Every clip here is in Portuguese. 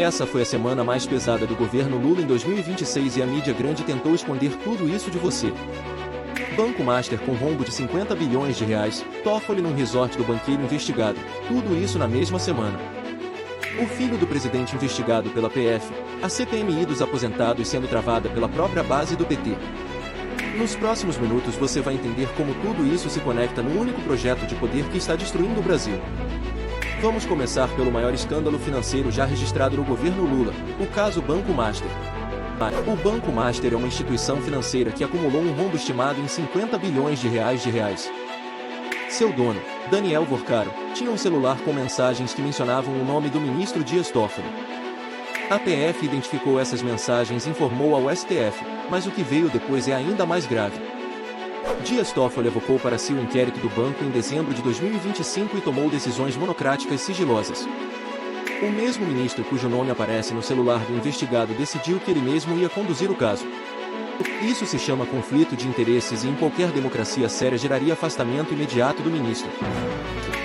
Essa foi a semana mais pesada do governo Lula em 2026 e a mídia grande tentou esconder tudo isso de você. Banco Master com rombo de 50 bilhões de reais, Toffoli num resort do banqueiro investigado, tudo isso na mesma semana. O filho do presidente investigado pela PF, a CPMI dos aposentados sendo travada pela própria base do PT. Nos próximos minutos você vai entender como tudo isso se conecta num único projeto de poder que está destruindo o Brasil. Vamos começar pelo maior escândalo financeiro já registrado no governo Lula, o caso Banco Master. O Banco Master é uma instituição financeira que acumulou um rombo estimado em 50 bilhões de reais. Seu dono, Daniel Vorcaro, tinha um celular com mensagens que mencionavam o nome do ministro Dias Toffoli. A PF identificou essas mensagens e informou ao STF, mas o que veio depois é ainda mais grave. Dias Toffoli evocou para si o inquérito do banco em dezembro de 2025 e tomou decisões monocráticas sigilosas. O mesmo ministro cujo nome aparece no celular do investigado decidiu que ele mesmo ia conduzir o caso. Isso se chama conflito de interesses e em qualquer democracia séria geraria afastamento imediato do ministro.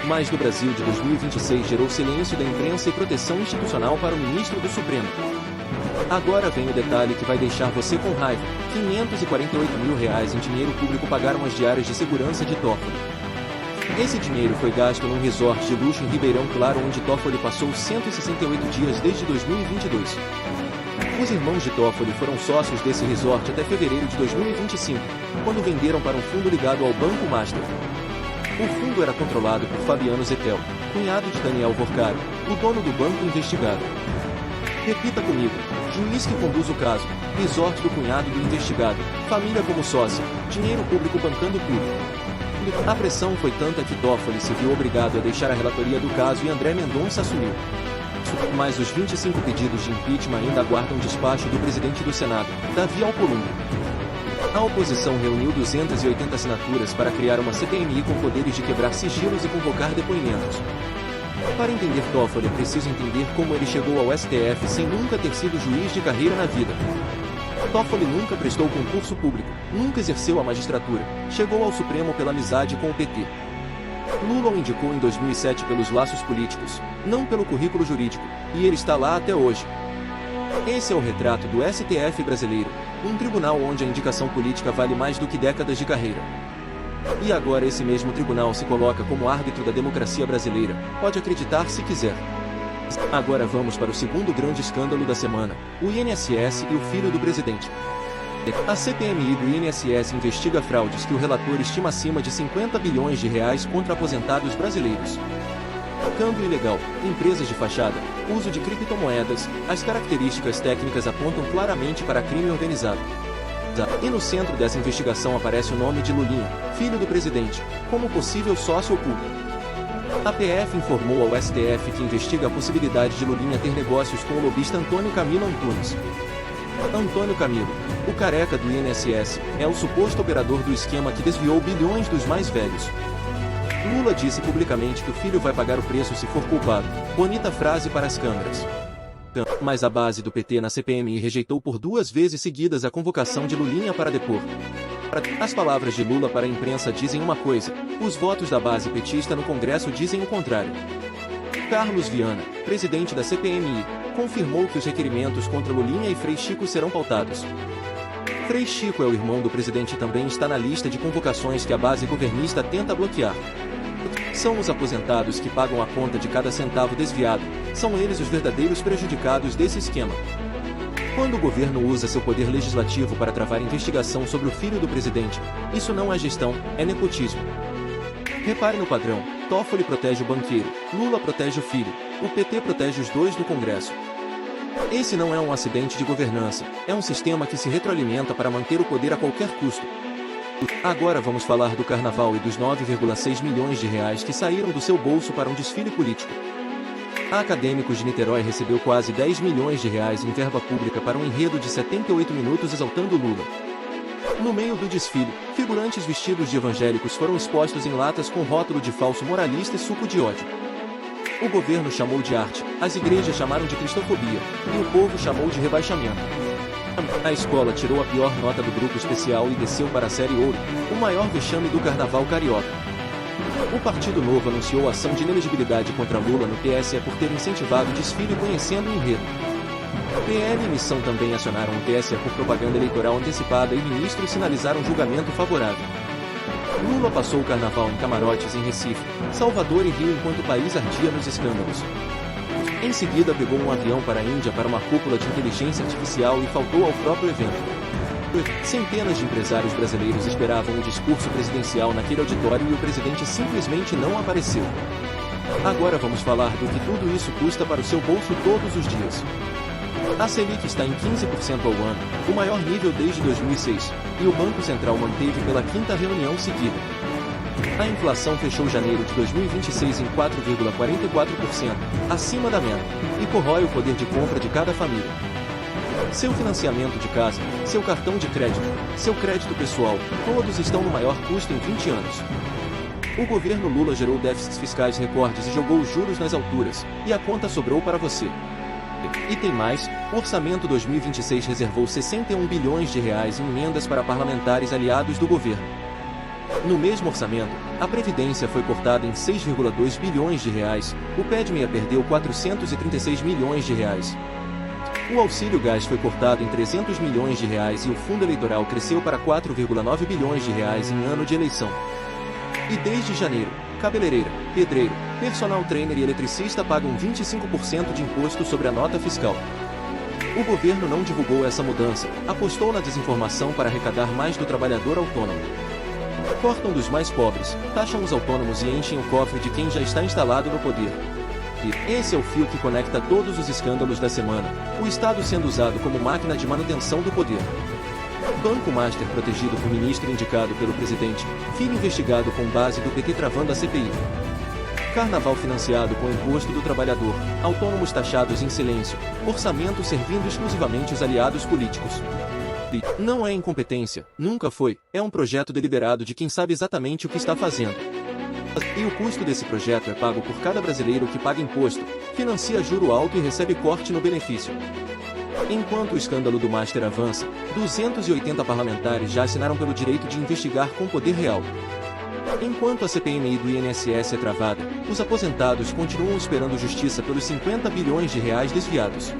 Mas no Brasil de 2026 gerou silêncio da imprensa e proteção institucional para o ministro do Supremo. Agora vem o detalhe que vai deixar você com raiva: 548 mil reais em dinheiro público pagaram as diárias de segurança de Toffoli. Esse dinheiro foi gasto num resort de luxo em Ribeirão Claro onde Toffoli passou 168 dias desde 2022. Os irmãos de Toffoli foram sócios desse resort até fevereiro de 2025, quando venderam para um fundo ligado ao Banco Master. O fundo era controlado por Fabiano Zettel, cunhado de Daniel Vorcaro, o dono do banco investigado. Repita comigo: juiz que conduz o caso, resort do cunhado do investigado, família como sócia, dinheiro público bancando tudo. A pressão foi tanta que Toffoli se viu obrigado a deixar a relatoria do caso e André Mendonça assumiu. Mas os 25 pedidos de impeachment ainda aguardam despacho do presidente do Senado, Davi Alcolumbre. A oposição reuniu 280 assinaturas para criar uma CPMI com poderes de quebrar sigilos e convocar depoimentos. Para entender Toffoli é preciso entender como ele chegou ao STF sem nunca ter sido juiz de carreira na vida. Toffoli nunca prestou concurso público, nunca exerceu a magistratura, chegou ao Supremo pela amizade com o PT. Lula o indicou em 2007 pelos laços políticos, não pelo currículo jurídico, e ele está lá até hoje. Esse é o retrato do STF brasileiro, um tribunal onde a indicação política vale mais do que décadas de carreira. E agora esse mesmo tribunal se coloca como árbitro da democracia brasileira, pode acreditar se quiser. Agora vamos para o segundo grande escândalo da semana, o INSS e o filho do presidente. A CPMI do INSS investiga fraudes que o relator estima acima de 50 bilhões de reais contra aposentados brasileiros. Câmbio ilegal, empresas de fachada, uso de criptomoedas, as características técnicas apontam claramente para crime organizado. E no centro dessa investigação aparece o nome de Lulinha, filho do presidente, como possível sócio oculto. A PF informou ao STF que investiga a possibilidade de Lulinha ter negócios com o lobista Antônio Camilo Antunes. Antônio Camilo, o careca do INSS, é o suposto operador do esquema que desviou bilhões dos mais velhos. Lula disse publicamente que o filho vai pagar o preço se for culpado, bonita frase para as câmeras. Mas a base do PT na CPMI rejeitou por 2 vezes seguidas a convocação de Lulinha para depor. As palavras de Lula para a imprensa dizem uma coisa, os votos da base petista no Congresso dizem o contrário. Carlos Viana, presidente da CPMI, confirmou que os requerimentos contra Lulinha e Frei Chico serão pautados. Frei Chico é o irmão do presidente e também está na lista de convocações que a base governista tenta bloquear. São os aposentados que pagam a conta de cada centavo desviado, são eles os verdadeiros prejudicados desse esquema. Quando o governo usa seu poder legislativo para travar investigação sobre o filho do presidente, isso não é gestão, é nepotismo. Repare no padrão: Toffoli protege o banqueiro, Lula protege o filho, o PT protege os dois do Congresso. Esse não é um acidente de governança, é um sistema que se retroalimenta para manter o poder a qualquer custo. Agora vamos falar do carnaval e dos 9,6 milhões de reais que saíram do seu bolso para um desfile político. A Acadêmicos de Niterói recebeu quase 10 milhões de reais em verba pública para um enredo de 78 minutos exaltando Lula. No meio do desfile, figurantes vestidos de evangélicos foram expostos em latas com rótulo de falso moralista e suco de ódio. O governo chamou de arte, as igrejas chamaram de cristofobia, e o povo chamou de rebaixamento. A escola tirou a pior nota do grupo especial e desceu para a série ouro, o maior vexame do carnaval carioca. O Partido Novo anunciou ação de inelegibilidade contra Lula no TSE por ter incentivado o desfile conhecendo o enredo. PL e Missão também acionaram o TSE por propaganda eleitoral antecipada e ministros sinalizaram julgamento favorável. Lula passou o carnaval em camarotes em Recife, Salvador e Rio enquanto o país ardia nos escândalos. Em seguida pegou um avião para a Índia para uma cúpula de inteligência artificial e faltou ao próprio evento. Centenas de empresários brasileiros esperavam o discurso presidencial naquele auditório e o presidente simplesmente não apareceu. Agora vamos falar do que tudo isso custa para o seu bolso todos os dias. A Selic está em 15% ao ano, o maior nível desde 2006, e o Banco Central manteve pela quinta reunião seguida. A inflação fechou janeiro de 2026 em 4,44%, acima da meta, e corrói o poder de compra de cada família. Seu financiamento de casa, seu cartão de crédito, seu crédito pessoal, todos estão no maior custo em 20 anos. O governo Lula gerou déficits fiscais recordes e jogou os juros nas alturas, e a conta sobrou para você. E tem mais, o orçamento 2026 reservou 61 bilhões de reais em emendas para parlamentares aliados do governo. No mesmo orçamento, a Previdência foi cortada em 6,2 bilhões de reais, o PEDMEA perdeu 436 milhões de reais. O auxílio gás foi cortado em 300 milhões de reais e o fundo eleitoral cresceu para 4,9 bilhões de reais em ano de eleição. E desde janeiro, cabeleireira, pedreiro, personal trainer e eletricista pagam 25% de imposto sobre a nota fiscal. O governo não divulgou essa mudança, apostou na desinformação para arrecadar mais do trabalhador autônomo. Cortam dos mais pobres, taxam os autônomos e enchem o cofre de quem já está instalado no poder. E esse é o fio que conecta todos os escândalos da semana, o Estado sendo usado como máquina de manutenção do poder. Banco Master protegido por ministro indicado pelo presidente, filho investigado com base do PT travando a CPI. Carnaval financiado com imposto do trabalhador, autônomos taxados em silêncio, orçamento servindo exclusivamente os aliados políticos. E não é incompetência, nunca foi, é um projeto deliberado de quem sabe exatamente o que está fazendo. E o custo desse projeto é pago por cada brasileiro que paga imposto, financia juro alto e recebe corte no benefício. Enquanto o escândalo do Master avança, 280 parlamentares já assinaram pelo direito de investigar com poder real. Enquanto a CPMI do INSS é travada, os aposentados continuam esperando justiça pelos 50 bilhões de reais desviados.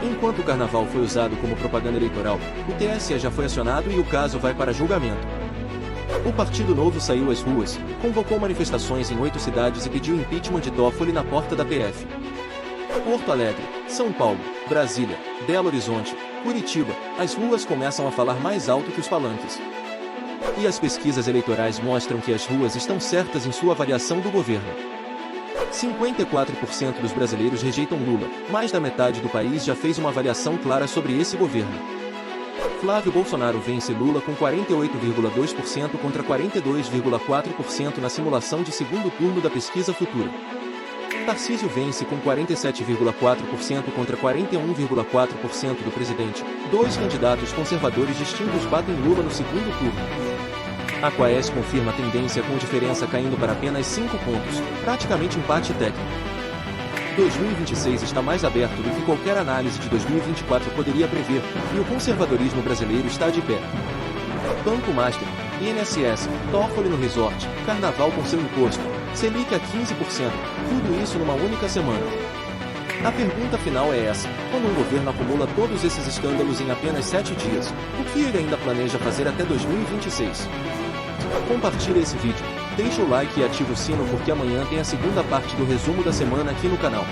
Enquanto o carnaval foi usado como propaganda eleitoral, o TSE já foi acionado e o caso vai para julgamento. O Partido Novo saiu às ruas, convocou manifestações em 8 cidades e pediu impeachment de Toffoli na porta da PF. Porto Alegre, São Paulo, Brasília, Belo Horizonte, Curitiba, as ruas começam a falar mais alto que os palanques. E as pesquisas eleitorais mostram que as ruas estão certas em sua avaliação do governo. 54% dos brasileiros rejeitam Lula, mais da metade do país já fez uma avaliação clara sobre esse governo. Flávio Bolsonaro vence Lula com 48,2% contra 42,4% na simulação de segundo turno da pesquisa Futura. Tarcísio vence com 47,4% contra 41,4% do presidente. 2 candidatos conservadores distintos batem Lula no segundo turno. A Quaes confirma a tendência com diferença caindo para apenas 5 pontos, praticamente empate técnico. 2026 está mais aberto do que qualquer análise de 2024 poderia prever, e o conservadorismo brasileiro está de pé. Banco Master, INSS, Toffoli no resort, Carnaval com seu imposto, Selic a 15%, tudo isso numa única semana. A pergunta final é essa: quando um governo acumula todos esses escândalos em apenas 7 dias, o que ele ainda planeja fazer até 2026? Compartilhe esse vídeo, deixe o like e ative o sino porque amanhã tem a segunda parte do resumo da semana aqui no canal.